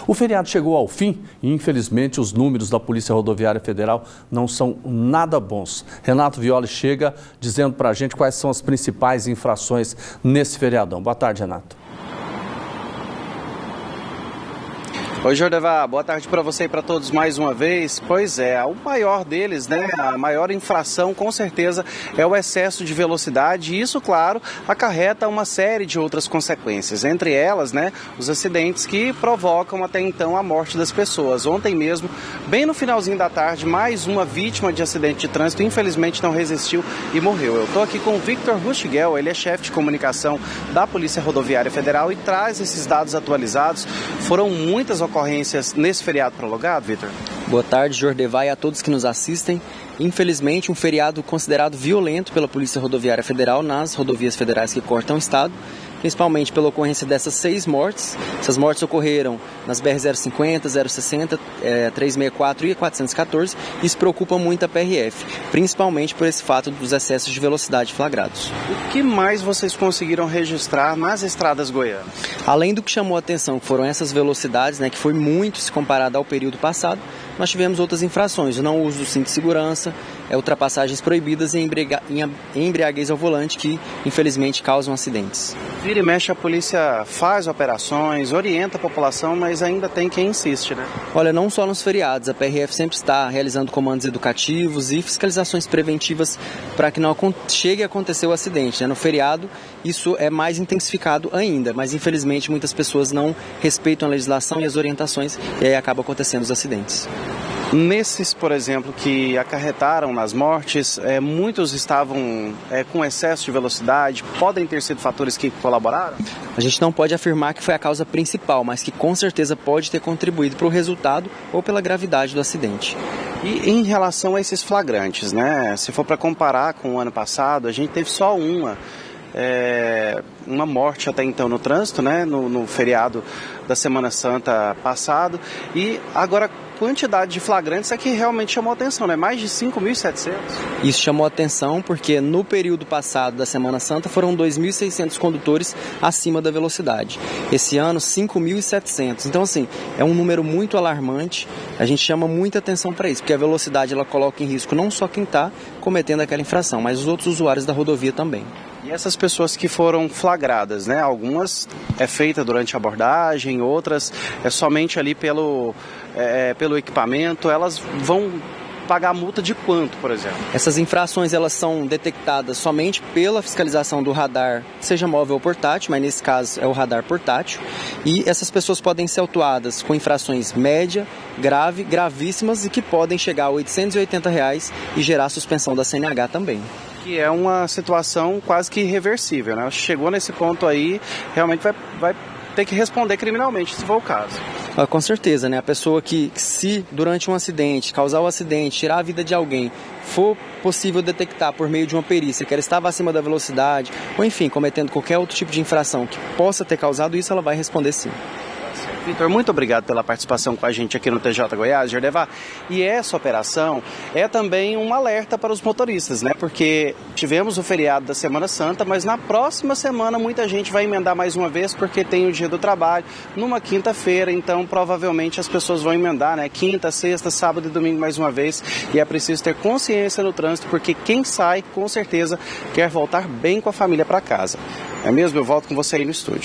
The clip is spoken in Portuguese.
O feriado chegou ao fim e, infelizmente, os números da Polícia Rodoviária Federal não são nada bons. Renato Violi chega dizendo para a gente quais são as principais infrações nesse feriadão. Boa tarde, Renato. Oi, Jordevar, boa tarde para você e para todos mais uma vez. Pois é, o maior deles, a maior infração com certeza é o excesso de velocidade e isso, claro, acarreta uma série de outras consequências, entre elas, os acidentes que provocam até então a morte das pessoas. Ontem mesmo, bem no finalzinho da tarde, mais uma vítima de acidente de trânsito, infelizmente não resistiu e morreu. Eu estou aqui com o Victor Rustiguel, ele é chefe de comunicação da Polícia Rodoviária Federal e traz esses dados atualizados. Foram muitas ocorrências nesse feriado prolongado, Vitor? Boa tarde, Jordevar, e a todos que nos assistem. Infelizmente, um feriado considerado violento pela Polícia Rodoviária Federal nas rodovias federais que cortam o estado, principalmente pela ocorrência dessas 6 mortes. Essas mortes ocorreram nas BR-050, 060, 364 e 414. Isso preocupa muito a PRF, principalmente por esse fato dos excessos de velocidade flagrados. O que mais vocês conseguiram registrar nas estradas goianas? Além do que chamou a atenção, que foram essas velocidades, que foi muito se comparado ao período passado, nós tivemos outras infrações, o não uso do cinto de segurança, ultrapassagens proibidas e embriaguez ao volante, que infelizmente causam acidentes. Vira e mexe, a polícia faz operações, orienta a população, mas ainda tem quem insiste, Olha, não só nos feriados, a PRF sempre está realizando comandos educativos e fiscalizações preventivas para que não chegue a acontecer o acidente. No feriado, isso é mais intensificado ainda, mas infelizmente muitas pessoas não respeitam a legislação e as orientações e aí acaba acontecendo os acidentes. Nesses, por exemplo, que acarretaram nas mortes, muitos estavam com excesso de velocidade, podem ter sido fatores que colaboraram? A gente não pode afirmar que foi a causa principal, mas que com certeza pode ter contribuído para o resultado ou pela gravidade do acidente. E em relação a esses flagrantes, se for para comparar com o ano passado, a gente teve só uma morte até então no trânsito, no feriado da Semana Santa passado, e agora quantidade de flagrantes é que realmente chamou a atenção, mais de 5.700. Isso chamou a atenção porque no período passado da Semana Santa foram 2.600 condutores acima da velocidade. Esse ano, 5.700. Então, assim, é um número muito alarmante. A gente chama muita atenção para isso, porque a velocidade ela coloca em risco não só quem está cometendo aquela infração, mas os outros usuários da rodovia também. E essas pessoas que foram flagradas, algumas é feita durante a abordagem, outras é somente ali pelo equipamento, elas vão pagar multa de quanto, por exemplo? Essas infrações elas são detectadas somente pela fiscalização do radar, seja móvel ou portátil, mas nesse caso é o radar portátil, e essas pessoas podem ser autuadas com infrações média, grave, gravíssimas e que podem chegar a R$ 880 e gerar suspensão da CNH também. Que é uma situação quase que irreversível, Chegou nesse ponto aí, realmente vai ter que responder criminalmente, se for o caso. Com certeza, A pessoa que, se durante um acidente, causar o acidente, tirar a vida de alguém, for possível detectar por meio de uma perícia que ela estava acima da velocidade, ou enfim, cometendo qualquer outro tipo de infração que possa ter causado isso, ela vai responder sim. Vitor, muito obrigado pela participação com a gente aqui no TJ Goiás, Jordevar. E essa operação é também um alerta para os motoristas, Porque tivemos o feriado da Semana Santa, mas na próxima semana muita gente vai emendar mais uma vez, porque tem o dia do trabalho numa quinta-feira, então provavelmente as pessoas vão emendar, quinta, sexta, sábado e domingo mais uma vez. E é preciso ter consciência no trânsito, porque quem sai, com certeza, quer voltar bem com a família para casa. É mesmo? Eu volto com você aí no estúdio.